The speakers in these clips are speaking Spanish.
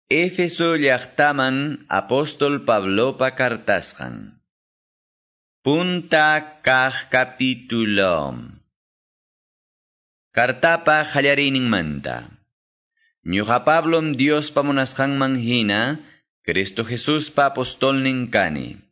Efeso llaqtaman apóstol Pablopa cartasqan. Punta kaq capítulo. Cartapa manta. Ñuqa Pablom Dios pamunasqanman hina, Cristo Jesús pa apostolnin kani.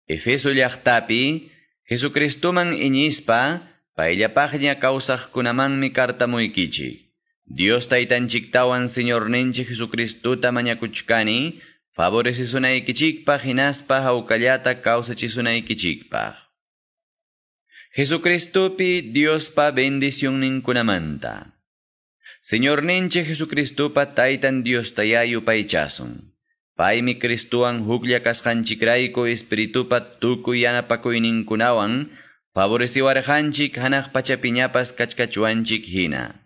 Efeso llaqtapi, Jesucristoman iñispa, payllapaqña kawsaqkunamanmi kartamuykichik. Dios taytanchiktawan Señorninchik Jesucristuta mañakuchkani, favorecisunaykichikpaq hinaspa hawkallata kawsachisunaykichikpaq. Jesucristupi Diospa bendición ninkunamanta. Señorninchik Jesucristupa taytan Dios tayayu paychasun. Paymi Cristuan huklla kasqanchikrayku espiritupa tukuy yanapakuyninkunawan, favoreciwarqanchik hanaq pachapiñapas kachkachuanchik hina.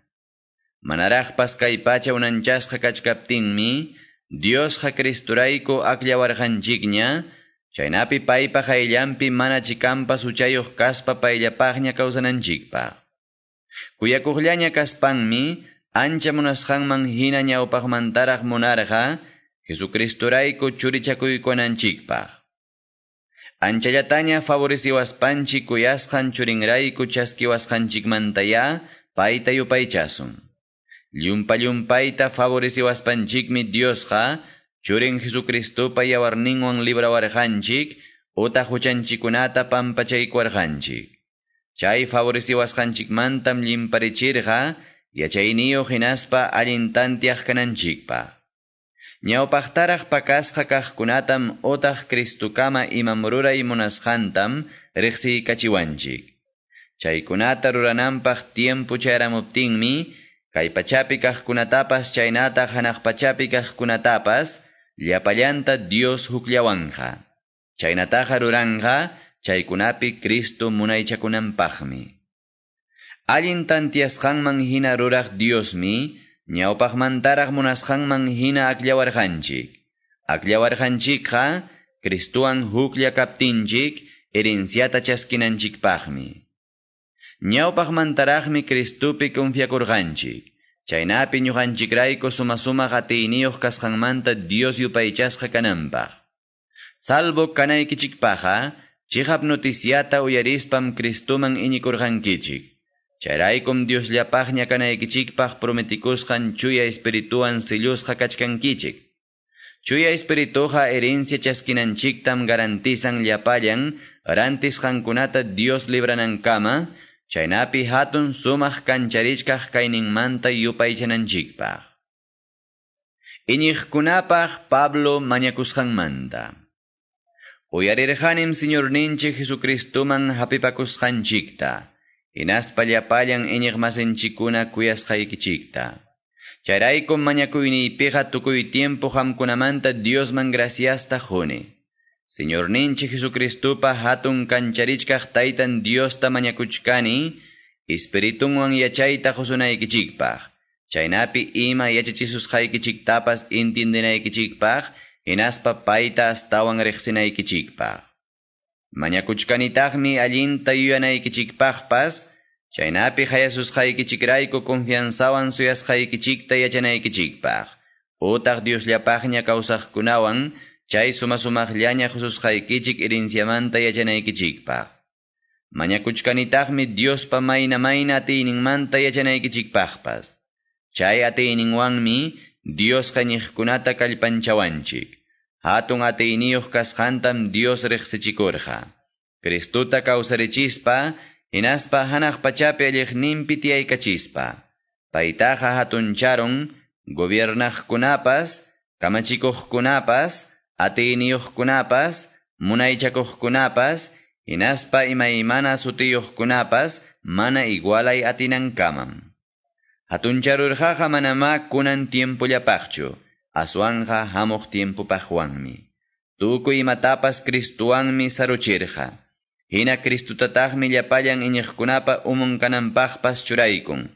Manaraqpas kay pacha unanchasqa kachkaptinmi, Diosqa Cristurayku aklawarqanchikña, chaynapi paypa qayllanpi mana chikampas uchayuq kaspa payllapaqña kawsananchikpaq. Kuyakuqllaña kaspanmi, ancha munasqanman hina ñawpaqmantaraq munarqa, Jesucristurayku churichakuykunanchikpaq. Anchallataña favoreciwaspanchik kuyasqan churinrayku chaskiwasqanchikmantaya, payta yupaychasun. Llumpayta favoreciwaspanchikmi Diosqa, churin Jesucristupa yawarninwan librawarqanchik, uta huchanchikunata pampachaykuwarqanchik. Chay favoreciwasqanchikmantam llimparichirqa, yachayniyo hinaspa allintantiaq kananchikpa. Ñawpaqtaraq pakasqa kaqkunatam utaq Cristukama imam ruray munasqantam riqsiykachiwanchik. Chaykunata rurananpaq tiempo chayramuptinmi, kay pachapi kaqkunatapas chaynataq hanaq pachapi kaqkunatapas, llapallanta Dios hukllawanqa. Chaynataqa ruranqa, chaykunapi Cristo munaychakunanpaqmi. Allin tantiasqanman hina ruraq Diosmi, ñawpaqmantaraq munasqanman hina aklawarqanchik. Aklawarqanchikqa, Cristuan huklla kaptinchik, herenciata chaskinanchikpaqmi. Ñawpaqmantaraqmi Cristupi confiakurqanchik. Chaynapi ñuqanchikrayku suma qatiyniyuq kasqanmanta Dios yupaychasqa kananpaq. Salvo kanaykichikpaqa, chihap noticiata uyarispam Cristuman iñikurqankichik. Chayraykum Diosllapaqña kanaykichikpaq prometikusqan chuya espirituan sellusqa kachkankichik. Chuya espirituqa herencia chaskinanchiktam garantizan llapallan, rantisqankunata Dios libranankama, chaynapi hatun sumaq kancharishkaq kayninmanta yupaychananchikpaq. Iñiqkunapaq Pablo mañakusqanmanta. Uyarirqanim Señorninchik Jesucristuman hapipakusqanchikta, hinaspa llapallan iñiqmasinchikkuna kuyasqaykichikta. Chayraykum mañakuyniypiqa tukuy tiempo hamkunamanta Diosman graciasta huni. Señorninchik Jesucristupa hatun kancharishkaq taytan Diosta mañakuchkani, espiritunwan yachayta husunaykichikpaq. Chaynapi ima yachachisusqaykichiktapas intiendinaykichikpaq, hinaspa payta astawan riqsinaykichikpaq. Mañakuchkanitaqmi allinta yuyanaykichikpaqpas, chaynapi hayasusqaykichikrayku confianzawan suyasqaykichikta yachanaykichikpaq. Utaq Diosllapaqña kawsaqkunawan, chay sumaqllaña hususqaykichik herenciamanta yachanaykichikpaq. Mañakuchkanitaqmi Diospa mayna atiyninmanta yachanaykichikpaqpas. Chay atiyninwanmi Diosqa ñiqkunata kallpanchawanchik. Hatun atiyniyuq kasqantam Dios riqsichikurqa. Cristuta kawsarichispa, hinaspa hanaq pachapi alliqninpi tiyaykachispa. Paytaqa hatuncharon, gobiernaqkunapas, kamachikuqkunapas, atiyniyuqkunapas, munaychakuqkunapas, hinaspa imaymana sutiyuqkunapas, mana igualay atinankamam. Hatuncharurqaqa manama kunan tiempollapaqchu, aswanqa hamuq tiempopaqwanmi. Tukuy imatapas Cristuwanmi saruchirqa. Hina Cristutataqmi llapallan iñiqkunapa umunkananpaqpas churaykun.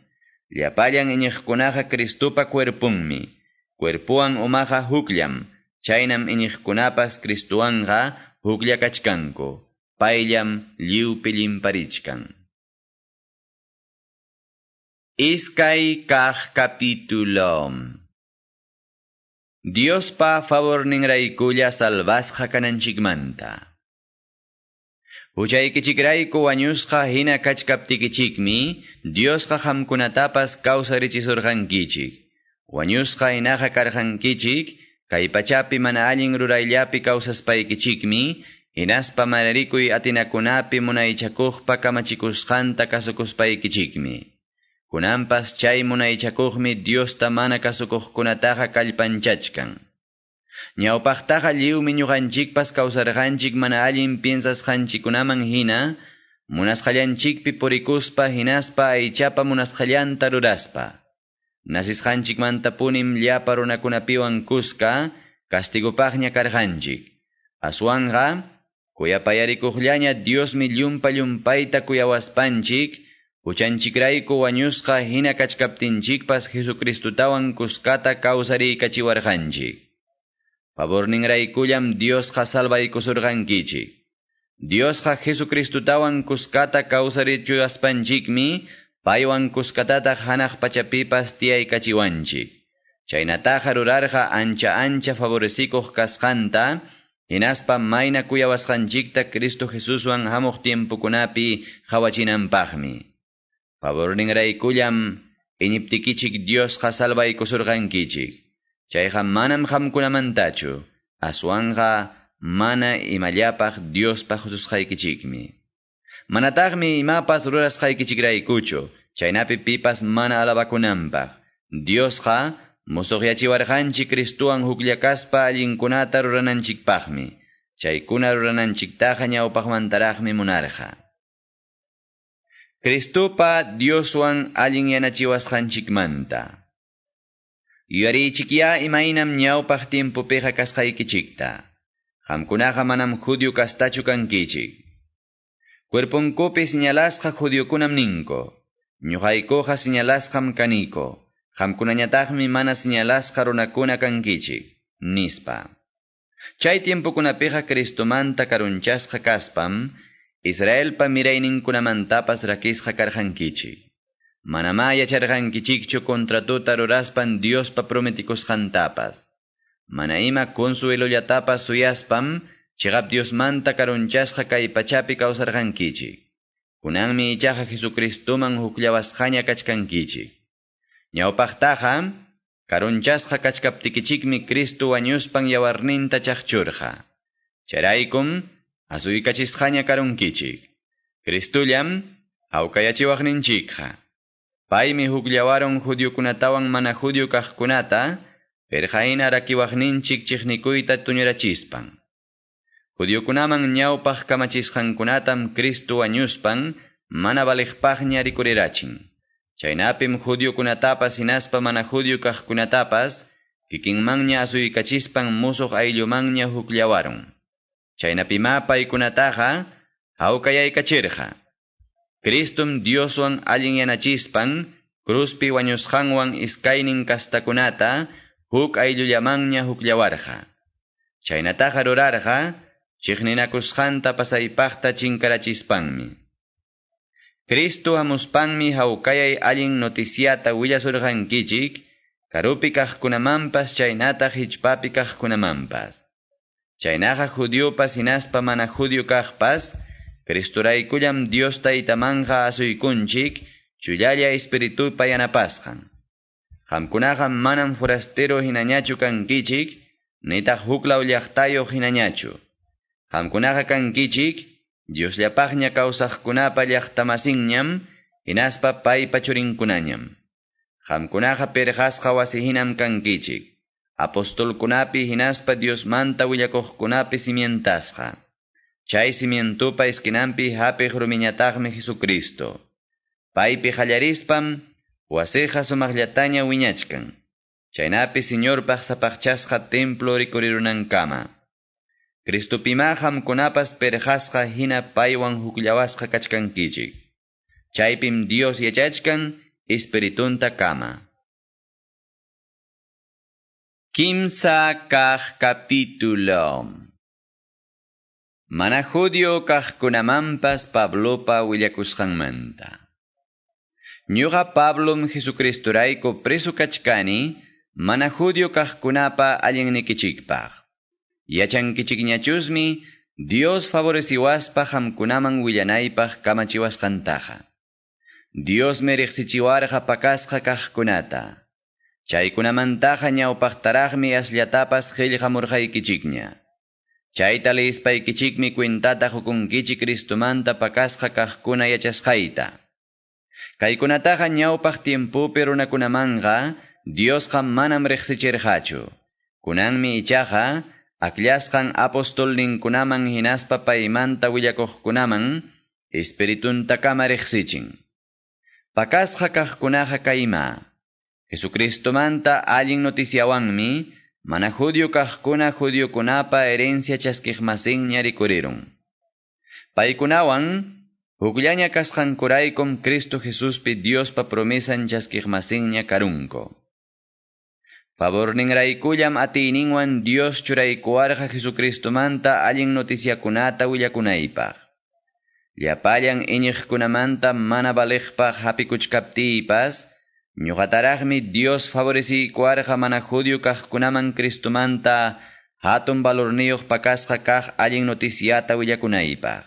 Llapallan iñiqkunaqa Cristupa cuerpunmi. Cuerpuwan umaqa hukllam. Chaynam iñiqkunapas Cristuwanqa huklla kachkanku. Payllam lliwpi llimparichkan. Iskay kaq capítulo. Diospa favor ningraykulla salvasqa kananchikmanta. Huchaykichikrayku wañusqa hina kachkaptikichikmi Diosqa hamkunatapas kawsarichisurqankichik. Wañusqa hinaqa karqankichik, kay pachapi mana allin rurayllapi kawsaspaykichikmi, hinaspa manarikuy atinakunapi munaychakuqpa kamachikusqanta kasukuspaykichikmi. Kunanpas chay munaychakuqmi Diosta mana kasukuqkunataqa kallpanchachkan. Ñawpaqtaqa lliwmi ñuqanchikpas kawsarqanchik mana allin piensasqanchikunaman hina, munasqallanchikpi purikuspa hinaspa aychapa munasqallanta ruraspa. Nasisqanchikmantapunim llapa runakunapiwan kuska, kastigupaqña karqanchik. Aswanqa, kuyapayarikuqllaña Diosmi llumpa-llumpayta kuyawaspanchik, huchanchikrayku wañusqa hina kachkaptinchikpas Jesucristutawan kuskata kawsariykachiwarqanchik. Favorninraykullam Diosqa salvaykusurqankichik. Diosqa Jesucristutawan kuskata kawsarichuyaspanchikmi, paywan kuskatata hanaq pachapipas tiyaykachiwanchik. Chaynataqa rurarqa ancha favoresikuq kasqanta, hinaspa mayna kuyawasqanchikta Cristo Jesuswan hamuq tiempukunapi hawachinanpaqmi. Favorninraykullam iñiptikichik Diosqa salvaykusurqankichik. Chayqa manam hamkunamantachu, aswanqa mana imallapaq Diospaq hususqaykichikmi. Manataqmi imapas rurasqaykichikraykuchu, chaynapi pipas mana alabakunanpaq. Diosqa musuqyachiwarqanchik Cristuwan hukllakaspa allinkunata rurananchikpaqmi. Chaykuna rurananchiktaqa ñawpaqmantaraqmi munarqa. Cristupa Dioswan allin yanachiwasqanchikmanta. Yuyarichikya imaynam ñawpaq tiempupiqa kasqaykichikta. Qamkunaqa manam judío kastachu kankichik. Cuerpunkupi señalasqa judíokunam ninku. Ñuqaykuqa señalasqam kaniko. Qamkunañataqmi mana señalasqa runakuna kankichik, nispa. Chay tiempukunapiqa Cristumanta karunchasqa kaspam, Israelpa mirayninkunamantapas rakisqa karqankichik. Manama yacharqankichikchu kontratuta ruraspan Diospa prometikusqantapas. Mana ima consuelollatapas suyaspam, chigap Diosmanta karunchasqa kay pachapi kawsarqankichik. Kunanmi ichaqa Jesucristuman hukllawasqaña kachkankichik. Ñawpaqtaqa, karunchasqa kachkaptikichikmi Cristo wañuspan yawarninta chaqchurqa. Charaykum, asuykachisqaña karunkichik. Cristullam, hawkayachiwaqninchikqa. Paymi hukllawaron judiokunatawan mana judio kaqkunata, perjaina rakiwaqninchik chiqnikuyta tuñurachispan. Judiokunaman ñawpaq kamachisqankunatam Cristo wañuspan, mana valiqpaqña rikurirachin. Chaynapim judiokunatapas hinaspa mana judio kaqkunatapas, kikinmanña asuykachispan musuq ayllumanña hukllawaron. Chaynapima paykunataqa, hawkayaykachirqa. Cristum Dioswan allin yanachispan, cruzpi wañusqanwan iskaynin kastakunata, huk ayllullamanña hukllawarqa. Chaynataqa rurarqa, chiqninakusqanta pasaypaqta chinkarachispanmi. Cristo hamuspanmi hawkayay allin noticiata willasurqankichik, karupi kaqkunamanpas chaynataq hichpapi kaqkunamanpas. Chaynaqa judiopas hinaspa mana judio kaqpas, Cristuraykullam Dios taytamanqa asuykunchik, chuyalla espiritupa yanapasqan. Qamkunaqa manam forastero hinañachu kankichik, nitaq huklaw llaqtayoq hinañachu. Qamkunaqa kankichik, Diosllapaqña kawsaqkunapa llaqtamasinñam, hinaspa paypa churinkunañam. Qamkunaqa perqasqa wasihinam kankichik, apostolkunapi hinaspa Diosmanta willakuqkunapi simientasqa. Chay simientupa esquinampi hapiq rumiñataqmi Jesucristo. Paypi qallarispam, wasiqa sumaqllataña wiñachkan. Chaynapi Señorpaq sapaqchasqa templo rikurirunankama. Cristopima hamkunapas perqasqa hina paywan hukllawasqa kachkankichik. Chaypim Dios yachachkan, espiritunta kama. Kimsa kaq capítulo. Mana judio kaqkunamanpas Pablopa willakusqanmanta. Ñuqa Pablom Jesucristurayku preso kachkani, mana judío kaqkunapa allinnikichikpaq. Yachankichikñachusmi Dios favoreciwaspa hamkunaman willanaypaq kamachiwasqantaqa. Dios riqsichiwarqa pakasqa kaqkunata. Chaykunamantaqa ñawpaqtaraqmi asllatapas qillqamurqaykichikña. Chayta lispaykichikmi cuentata hukunkichik Cristumanta pakasqa kaqkuna yachasqayta. Kaykunataqa ñawpaq tiempupi runakunamanqa Diosqa manam riqsichirqachu. Kunanmi ichaqa aklasqan apostolninkunaman hinaspa paymanta willakuqkunaman espirituntakama riqsichin. Pakasqa kaqkunaqa kayma. Jesucristumanta allin noticiawanmi mana judío kaqkuna judíokunapa herencia chaskiqmasinña rikurirun. Paykunawan hukllaña kasqankuraykum Cristo Jesuspi Diospa promesan chaskiqmasinña karunko. Favorninraykullam atiyninwan Dios churaykuwarqa Jesucristumanta allin noticiakunata willakunaypaq. Llapallan iñiqkunamanta mana baliqpaq hapikuchkaptiypas, ñuqataraqmi Dios favoreciykuwarqa mana judío kaqkunaman Cristumanta hatun valorniyuq pakasqa kaq allin noticiata willakunaypaq.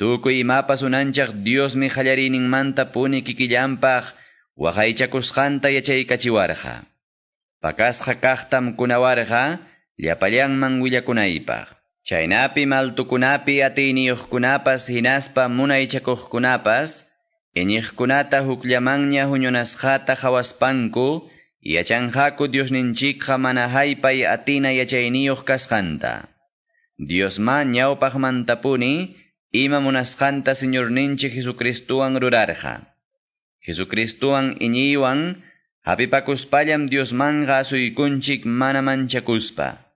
Tukuy imapas unanchaq Diosmi qallariyninmanta puni kikillanpaq waqaychakusqanta yachaykachiwarqa. Pakasqa kaqtam kunawarqa llapallanman willakunaypaq. Chaynapi maltukunapi atiyniyuqkunapas hinaspa munaychakuqkunapas iñiqkunata hukllamanña huñunasqata qhawaspanku yachanqaku Diosninchikqa mana haypay atina yachayniyuq kasqanta. Diosma ñawpaqmantapuni ima munasqanta Señorninchik Jesucristuwan rurarqa. Jesucristuwan iñiywan hapipakuspallam Diosmanqa asuykunchik mana manchakuspa.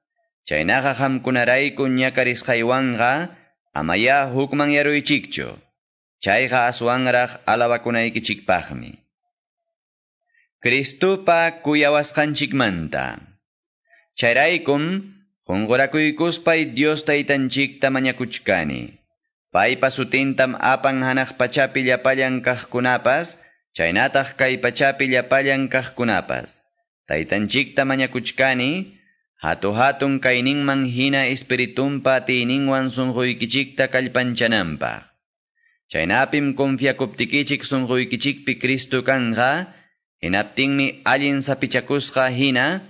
Chaynaqa qamkunarayku ñakarisqaywanqa amaya hukman yaruychikchu. Chayqa aswanraq alawakunaykichikpaqmi. Cristupa kuyawasqanchikmanta. Chayraykum qunqurakuykuspay Dios taytanchikta mañakuchkani. Paypa sutintam apan hanaq pachapi llapallan kaqkunapas, chaynataq kay pachapi llapallan kaqkunapas. Taytanchikta mañakuchkani, hatun kayninman hina espiritumpa atiyninwan sunquykichikta kallpanchananpaq. Chaynapim confiakuptikichik sunquykichikpi Cristo kanqa, hinaptinmi allin sapichakusqa hina,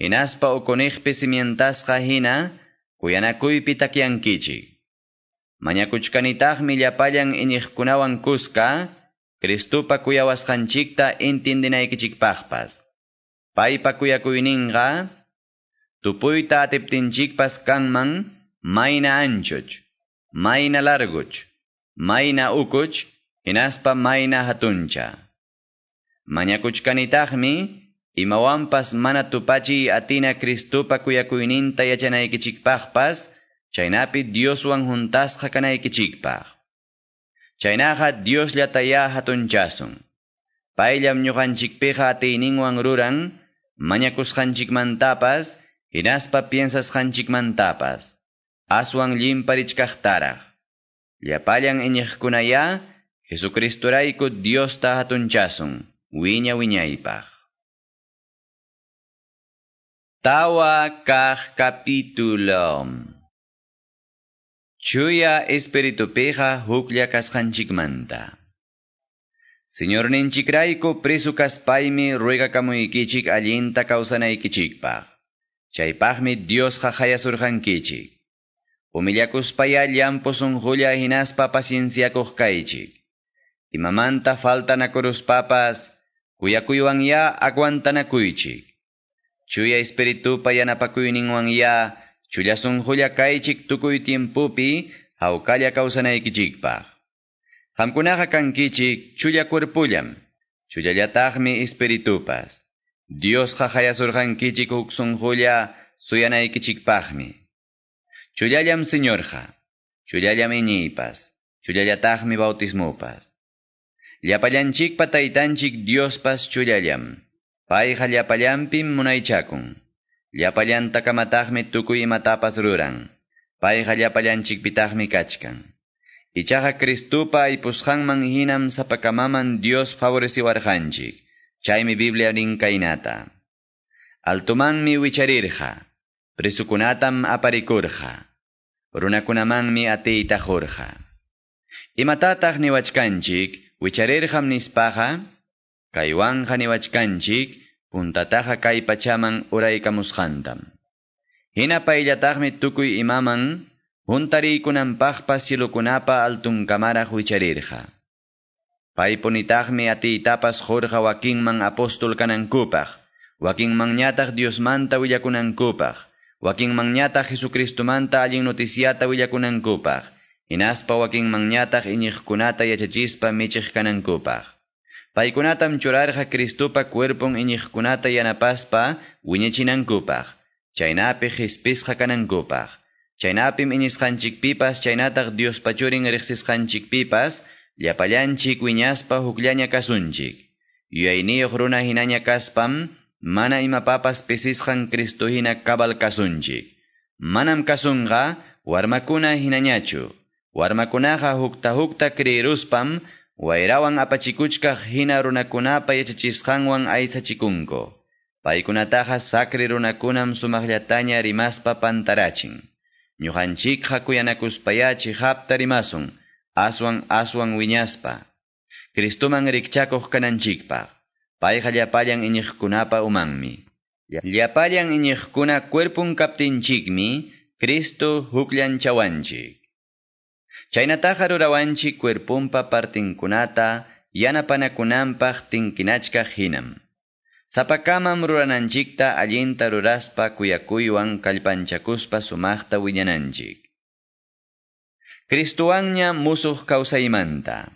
hinaspa ukuniqpi simientasqa hina, kuyanakuypi takyankichik. Mañakuchkanitaqmi llapallan iñiqkunawan kuska, Cristupa kuyawasqanchikta intindinaykichikpaqpas. Paypa kuyakuyninqa, tupuyta atiptinchikpas kanman, mayna anchuch, mayna larguch, mayna ukuch, hinaspa mayna hatuncha. Mañakuchkanitaqmi, imawanpas mana tupachiy atina Cristupa kuyakuyninta yachanaykichikpaqpas, chaynapi Dioswan juntasqa kanaykichikpaq. Chaynaqa Dios llataya hatunchasun. Payllam ñuqanchikpiqa atiyninwan ruran, mañakusqanchikmantapas, hinaspa piensasqanchikmantapas, aswan llimparichkaqtaraq. Llapallan iñiqkunaya, Jesucristurayku Diosta hatunchasun, wiñaypaq. Tawa kaq capítulo. Chuya espiritupiqa huklla kasqanchikmanta. Señorninchikrayku preso kaspaymi ruegakamuykichik allinta kawsanaykichikpaq. Chaypaqmi Diosqa hayasurqankichik. Humillakuspaya llampu sunqulla hinaspa pacienciakuq kaychik. Imamanta faltanakuruspapas, kuyakuywan ya aguantanakuychik. Chuya espiritupa yanapakuyninwan ya, chulla sunqulla kaychik tukuy tiempupi, hawkalla kawsanaykichikpaq. Qamkunaqa kankichik chulla cuerpullam, chullallataqmi espiritupas. Diosqa hayasurqankichik huk sunqulla suyanaykichikpaqmi. Chullallam Señorqa, chullallam iñiypas, chullallataqmi bautismupas. Llapallanchikpa taytanchik Diospas chullallam, payqa llapallanpim munaychakun. Llapallantakamataqmi tukuy imatapas ruran, payqa llapallanchikpitaqmi kachkan. Ichaqa Cristupa aypusqanman hinam sapakamaman Dios favoreciwarqanchik, chaymi Biblia nin kaynata. Altumanmi wicharirqa, prisukunatam aparikurqa, runakunamanmi atiytajurqa. Imatataq niwachkanchik, wicharirqam nispaqa, kaywanja niwachkanchik, puntataqa kay pachaman uraykamusqantam. Hina payllataqmi tukuy imaman, juntariykunanpaqpas cilukunapa altunkamaraq wicharirqa. Paypunitaqmi atiytapas qurqa wakinman apostol kanankupaq, wakinmanñataq Diosmanta willakunankupaq, wakinmanñataq Jesucristumanta allin noticiata willakunankupaq, hinaspa wakinmanñataq iñiqkunata yachachispa michiq kanankupaq. Paykunatam churarqa Cristupa cuerpon iñiqkunata yanapaspa wiñachinankupaq, chaynapi qispisqa kanankupaq. Chaynapim iñisqanchikpipas chaynataq Diospa churin riqsisqanchikpipas llapallanchik wiñaspa hukllaña kasunchik. Yuyayniyuq runa hinaña kaspam, mana imapapas pisisqan Cristo hina kabal kasunchik. Manam kasunqa warmakuna hinañachu. Warmakunaqa hukta kriiruspam, wayrawan apachikuchkaq hina runakunapa yachachisqanwan aysachikunku. Paykunataqa sakri runakunam sumaqllataña rimaspa pantarachin. Ñuqanchikqa kuyanakuspayachi hapta rimasun, aswan wiñaspa. Cristuman rikchakuq kananchikpaq. Payqa llapallan iñiqkunapa umanmi. Llapallan iñiqkuna cuerpun kaptinchikmi, Cristo hukllan chawanchik. Chaynataqa rurawanchik cuerpunpa partinkunata yanapanakunanpaq tinkinachkaq hinam. Sapakamam rurananchikta allinta ruraspa kuyakuywan kallpanchakuspa sumaqta wiñananchik. Cristuwanña musuq kawsaymanta.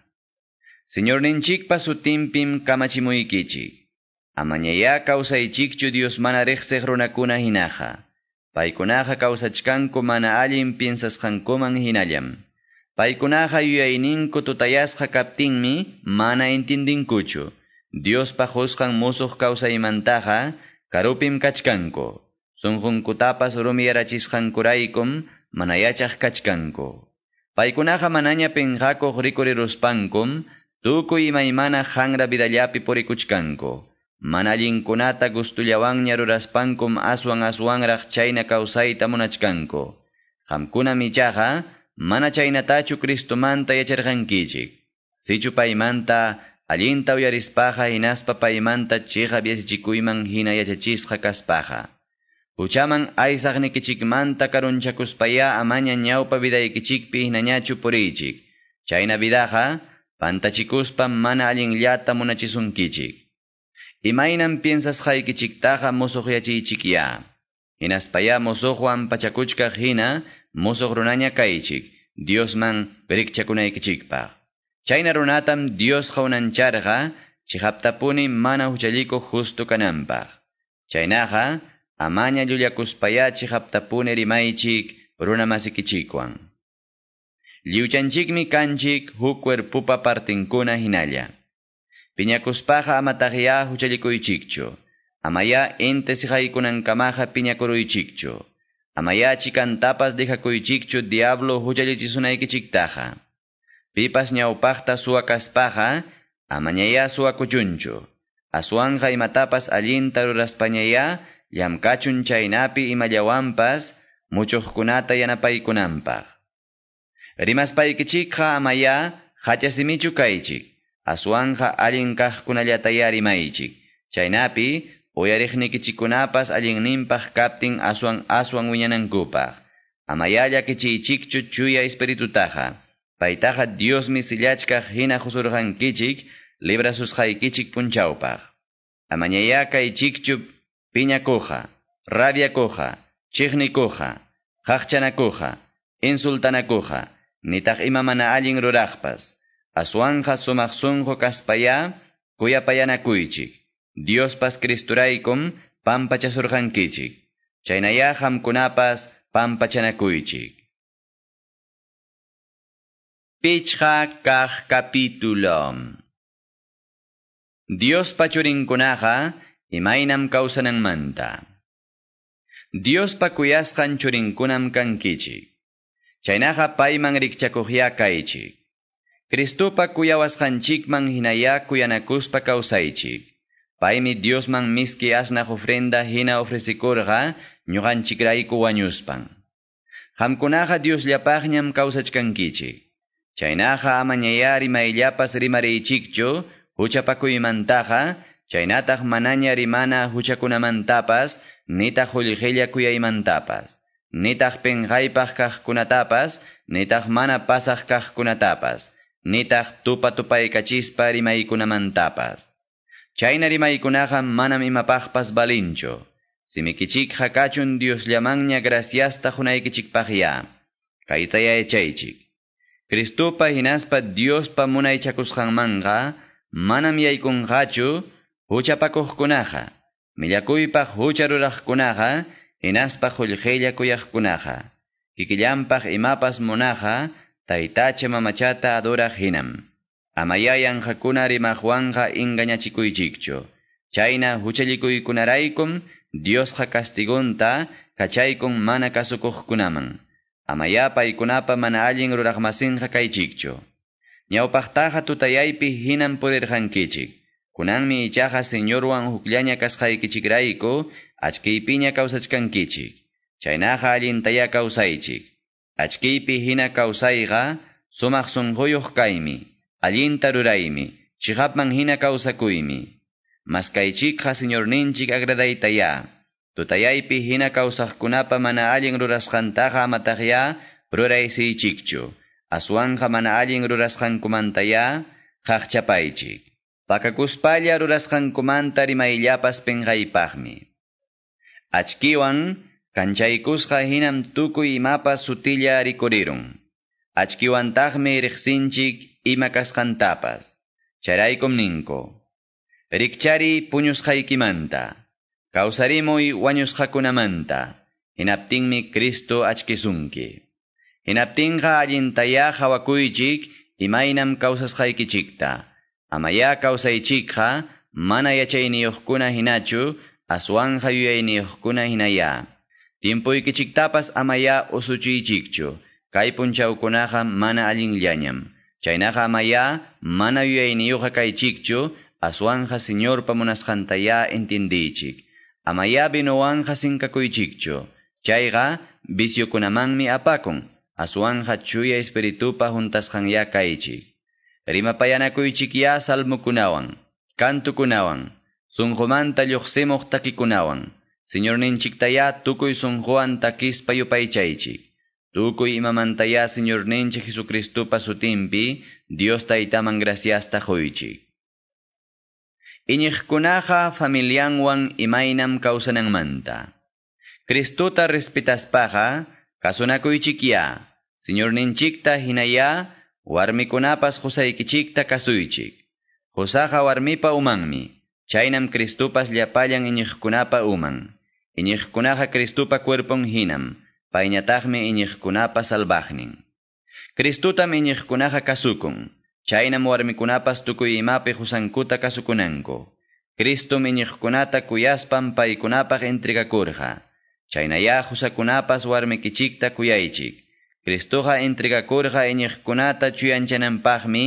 Señorninchikpa sutinpim kamachimuykichik. Amañaya kawsaychikchu Dios mana riqsiq runakuna hinaqa. Paykunaqa kawsachkanku mana allin piensasqankuman hinallam. Paykunaqa yuyayninku tutayasqa kaptinmi mana intindinkuchu. Diospa husqan musuq kawsaymantaqa karupim kachkanku. Sunqunkutapas rumiyarachisqankuraykum mana yachaq kachkanku. Paykunaqa manaña penqakuq rikuriruspankum, tukuy imaymana qanra vidallapi purikuchkanku. Mana allinkunata gustullawanña ruraspankum aswanraq chayna kawsayta munachkanku. Qamkuna michaqa mana chaynatachu Cristumanta yacharqankichik. Sichu paymanta allinta uyarispaqa hinaspa paymanta chiqap yachachikuyman hina yachachisqa kaspaqa. Huchaman aysaqnikichikmanta karunchakuspaya amaña ñawpa vidaykichikpi hinañachu puriychik. Chayna vidaqa pantachikuspa mana allinllata munachisunkichik. Imaynan piensasqaykichiktaqa musuq yachiychikya. Hinaspaya musuqwan pachakuchkaq hina musuq runaña kaychik, Diosman rikchakunaykichikpaq. Chayna runatam Dios qawnancharqa chihaptapuni mana huchalliko justo kananpaq. Chaynaqa amaña llullakuspaya chihaptapuni rimaychik runa masikichikwan. Liuchanchikmi kanchik huk cuerpupa partinkuna hinalla. Piñakuspaqa amataqya huchallikuychikchu. Amaya ente sihaykunankamaqa piñakuruychikchu. Amaya chikantapas dejakuychikchu diablo huchallichisunaykichiktaqa. Pipas ñawpaqta suwakaspaqa amañaya suwakuchunchu. Aswanqa imatapas allinta ruraspañaya llamkachun chaynapi imallawanpas muchuqkunata yanapaykunanpaq. Rimaspaykichikqa amaya hachasimichu kaychik. Aswanqa allin kaqkunallataya rimaychik. Chaynapi uyariqnikichikunapas allinninpaq kaptin aswan wiñanankupaq. Amaya llakichiychikchu chuya espiritutaqa. Paytaqa Diosmi sillachkaq hina husurqankichik librasusqaykichik punchawpaq. Amañaya kaychikchu piñakuqa, rabiakuqa, chiqnikuqa, qaqchanakuqa, insultanakuqa, nitaq ima mana allin ruraqpas. Aswanqa sumaq sunqu kaspaya kuyapayanakuychik. Diospas Cristuraykum pampachasurqankichik. Chaynaya qamkunapas pampachanakuychik. Pichqa kaq capítulo. Diospa churinkunaqa imaynam kawsananmanta. Diospa kuyasqan churinkunam kankichik. Chaynaqa payman rikchakuqya kaychik. Cristupa kuyawasqanchikman hinaya kuyanakuspa kawsaychik. Paimi Diosman miski asnaq ofrenda hina ofrecikurqa ñuqanchikrayku wañuspan. Qamkunaqa Diosllapaqñam kawsachkankichik. Chaynaqa ama ñaya rimayllapas rimariychikchu huchapakuymantaqa, chaynataq manaña rimana huchakunamantapas, nitaq ullqilla kuyaymantapas, nitaq penqaypaq kaqkunatapas, nitaq mana pasaq kaqkunatapas, nitaq tupaykachispa rimaykunamantapas. Chayna rimaykunaqa manam imapaqpas balinchu. Simikichikqa kachun Diosllamanña graciasta hunaykichikpaqya. Kayta yachaychik. Cristupa hinaspa Diospa munaychakusqanmanqa manam yaykunqachu huchapakuqkunaqa, millakuypaq hucha ruraqkunaqa, hinaspa qullqilla kuyaqkunaqa, kikillanpaq imapas munaqa, taytacha mamachata adoraq hinam. Amayayanqakuna rimaqwanqa ingañachikuychikchu. Chayna huchallikuykunaraykum Diosqa castigunta kachaykun mana kasukuqkunaman. Amaya paykunapa mana allin ruraqmasinqa kaychikchu. Ñawpaqtaqa tutayaypi hinam purirqankichik. Kunanmi ichaqa Señorwan hukllaña kasqaykichikrayku achkiypiña kawsachkankichik. Chaynaqa allintaya kawsaychik. Achkiypi hina kawsayqa sumaq sunquyuq kaymi. Allinta ruraymi. Chiqapman hina kawsakuymi. Maskaychikqa Señorninchik agradaytaya. Tutayaypi hina kawsaqkunapa mana allin rurasqantaqa amataqya ruraysiychikchu. Aswanqa mana allin rurasqankumantaya qaqchapaychik. Pakakuspalla rurasqankumanta rimayllapas penqaypaqmi. Achkiwan kanchaykusqa hinam tukuy imapas sutilla rikurirun. Achkiwantaqmi riqsinchik ima kasqantapas. Charaykum ninku. Rikchari puñusqaykimanta. Kawsarimuy wañusqakunamanta. Hinaptinmi Cristo achkisunki. Hinaptinqa allintaya hawakuychik imaynam kawsasqaykichikta. Amaya kawsaychikqa mana yachayniyuqkuna hinachu aswanja yuyayniyuqkuna hinaya. Timpuykichiktapas amaya usuchiychikchu. Kay punchawkunaqa mana allinllañam. Chaynaqa amaya mana yuyayniyuqa kaychikchu aswanja Señorpa munasqantaya entindichik. Amaya binuwanja sinkakuychikchu. Chayqa visiokunamanmi apakun. Aswanja chuya espiritupa juntasqanya kaychik. Rimapayanakuychikya salmukunawan, kantukunawan, sunqumanta lluqsimuq takikunawan. Señorninchiktaya tukuy sunquwan takispa yupaychaychik. Tukuy imamantaya Señorninchik Jesucristupa sutimpi Dios taytaman graciasta quychik. Iñiqkunaqa familianwan imaynam kawsananmanta. Cristuta respetaspaqa kasunakuychikya. Señorninchikta hinaya warmikunapas qusaykichikta kasuychik. Qusaqa warmipa umanmi. Chaynam Cristupas llapallan iñiqkunapa uman. Iñiqkunaqa Cristupa cuerpon hinam. Payñataqmi iñiqkunapa salvaqnin. Cristutam iñiqkunaqa kasukun. Chaynam warmikunapas tukuy imapi qusankuta kasukunanku. Cristum iñiqkunata kuyaspan paykunapaq entregakurqa. Chaynaya qusakunapas warmikichikta kuyaychik. Cristuqa entregakurqa iñiqkunata chuyanchananpaqmi,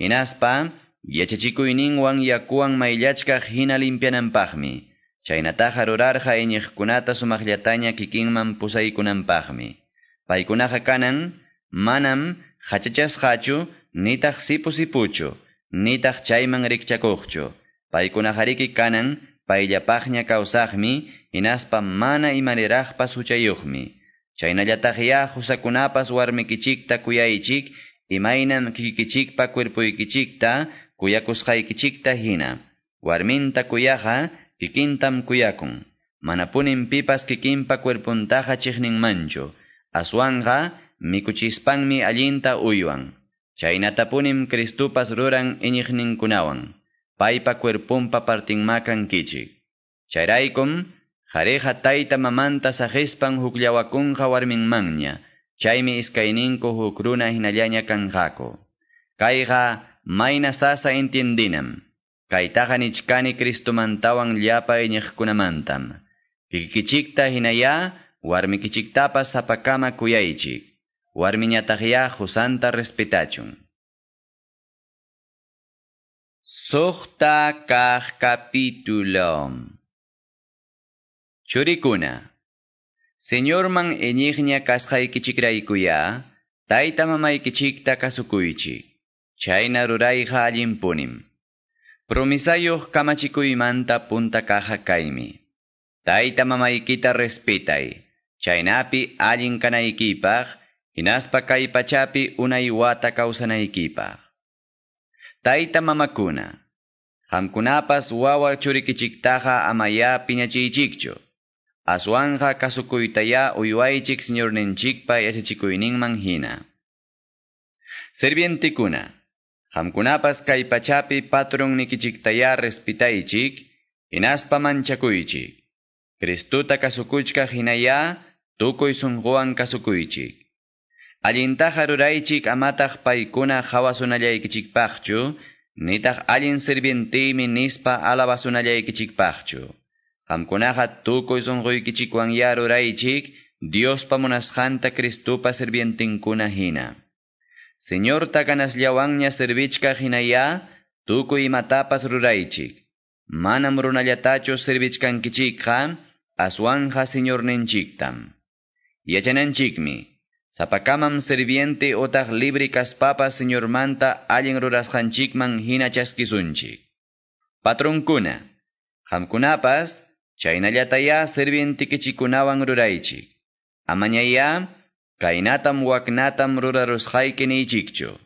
hinaspa yachachikuyninwan yakuwan mayllachkaq hina limpiananpaqmi. Chaynataqa rurarqa iñiqkunata sumaqllataña kikinman pusaykunanpaqmi. Paykunaqa kanan manam hachachasqachu, nitaq sipusipuchu, nitaq chayman rikchakuqchu. Paykunaqa riki kanan payllapaqña kawsaqmi, hinaspa mana imaniraqpas huchayuqmi. Chaynallataqya qusakunapas warmikichikta kuyaychik, imaynam kikichikpa cuerpuykichikta kuyakusqaykichikta hina. Warminta kuyaqa kikintam kuyakun. Manapunin pipas kikinpa cuerpuntaqa chiqninmanchu. Aswanga mikuchispanmi allinta uywan. Chaynatapunim Cristupas ruran iñiqninkunawan. Paypa cuerpunpa partinmakan kichik. Chayraykum Jareja tayta mamanta sajespan hukllawakunqa warminmanña. Chaymi iskayninku hukruna hinallaña kanqaku. Kayqa mayna sasa entiendinam. Kaytaqa nichkani Cristumantawan llapa iñiqkunamantam. Kikichikta hinaya warmikichiktapas sapakama kuyaychik. Warmiñataqya husanta respetachun. Suqta kaq capítulo. Churikuna. Señorman iñiqña kasqaykichikraykuya, tayta mamaykichikta kasukuychik. Chayna rurayqa allinpunim. Promisayuq kamachikuymanta punta kaqa kaymi. Tayta mamaykita respetay. Chaynapi allin kanaykipaq, hinaspa kay pachapi unay wata kawsanaykipaq. Tayta mamakuna, qamkunapas wawa churikichiktaqa amaya piñachiychikchu. Aswanja kasukuytaya uywaychik señorninchikpa yachachikuyninman hina. Sirvientikuna, qamkunapas kay pachapi patronnikichiktaya respetaychik, hinaspa manchakuychik. Kristuta kasukuchka hinaya, tukuy sunquwan kasukuychik. Allintaqa ruraychik amataq paykuna hawasunallaykichikpaqchu, nitaq allin sirvientiymi nispa alabasunallaykichikpaqchu. Qamkunaqa tukuy sunquykichikwan ya ruraychik, Diospa munasqanta Cristupa sirvientinkuna hina. Señorta ganasllawanña servichka hinaya, tukuy imatapas ruraychik. Manam runallatachu servichkankichikqa, aswanja señorninchiktam. Yachananchikmi. Sapakamam sirviente otaq libre kaspapas señormanta allin rurasqanchikman hina chaskisunchik. Patronkuna, qamkunapas chaynallataya sirvientikichikunawan ruraychik. Amañaya, kaynatam waknatam rurarusqayki niychikchu.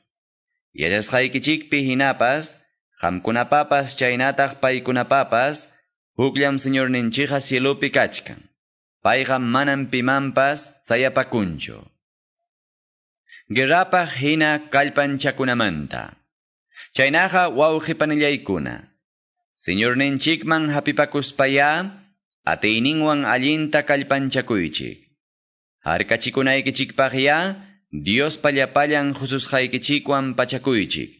Yachasqaykichikpi hinapas, qamkunapapas chaynataq paykunapapas, hukllam señorninchikqa cielupi kachkan. Payqa manam pimanpas sayapakunchu. Guerrapaq hina kallpanchakunamanta. Chaynaqa wawqipanillaykuna. Señorninchikman hapipakuspaya, atiyninwan allinta kallpanchakuychik. Harkachikunaykichikpaqya, Dios pallapallan hususqaykichikwan pachakuychik.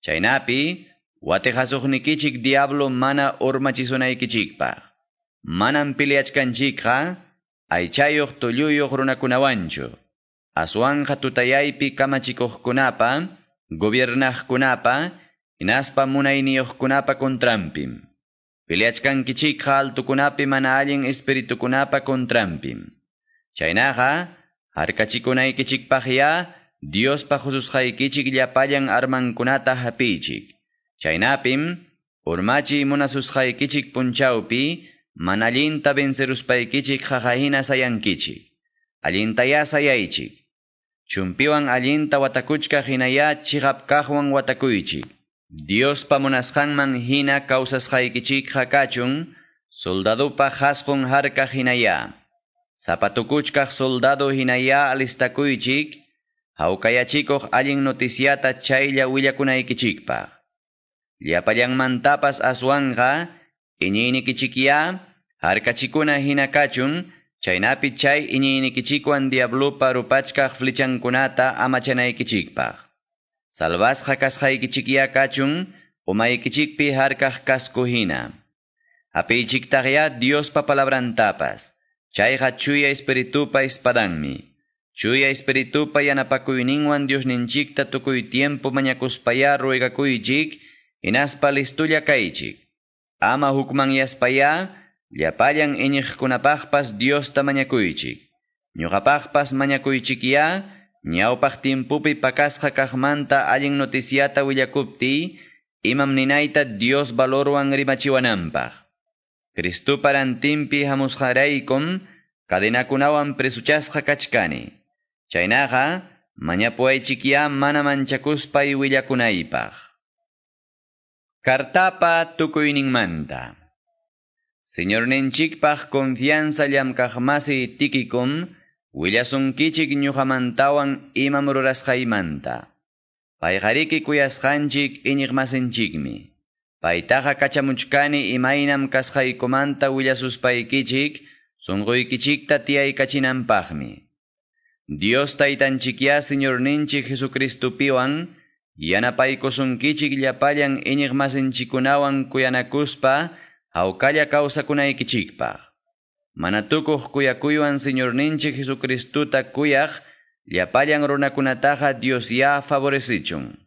Chaynapi, watihasuqnikichik diablo mana urmachisunaykichikpaq. Manam piliachkanchikqa, aychayuq tulluyuq runakunawanchu. Aswanja tutayaypi kamachikuqkunapa, gobiernaqkunapa, hinaspa munayniyuqkunapa kontrampim. Piliachkankichikqa altukunapi mana allin espiritukunapa kontrampim. Chaynaqa, harkachikunaykichikpaqya, Diospa hususqaykichik llapallan armankunata hapiychik. Chaynapim, urmachi munasusqaykichik punchawpi, mana allinta venceruspaykichik qaqahina sayankichik. Allintaya sayaychik. Chumpiwan allinta watakuchka hinaya chigapkaqwan watakuychik. Diospa munasqanman hina kawsasqaykichik hakachun, soldadupa hasqun harka hinaya. Zapatukuchkaq soldado hinaya alistakuychik, hawkayachikuq allin noticiata chaylla willakunaykichikpaq. Llapallanmantapas aswanga, iñiynikichikya, harkachikuna hina kachun, chaynapi chay iñiynikichikwan diablupa rupachkaq flechankunata amachanaykichikpaq. Salvasqa kasqaykichikya kachun, umaykichikpi harkaq kasku hina. Hapiychiktaqya Diospa palabrantapas, chayqa chuya espiritupa espadanmi. Chuya espiritupa yanapakuyninwan Diosninchikta tukuy tiempo mañakuspaya ruegakuychik, hinaspa listulla kaychik. Ama hukman yaspaya, llapallan iñiqkunapaqpas Diosta mañakuychik. Ñuqapaqpas mañakuychikya, ñawpaq timpupi pakasqa kaqmanta allin noticiata willakupti, imam ninayta Dios valorwan rimachiwananpaq. Cristupa rantinpi hamusqaraykum, kadenakunawan presuchasqa kachkani. Chaynaqa, mañapuaychikya mana manchakuspay willakunaypaq. Kartapa tukuyninmanta. Señorninchikpaq confianza llamkaqmasi Tiquicum, willasunkichik ñuqamantawan imam rurasqaymanta. Payqariki kuyasqanchik iñiqmasinchikmi. Paytaqa kachamuchkani imaynam kasqaykumanta willasuspaykichik, sunquykichikta tiyaykachinanpaqmi. Dios taytanchikya Señorninchik Jesucristupiwan, yanapaykusunkichik llapallan iñiqmasinchikunawan kuyanakuspa, hawkalla kawsakunaykichikpaq. Mana tukuq kuyakuywan Señorninchik Jesucristuta kuyaq, llapallan runakunataqa Dios ya favorecichun.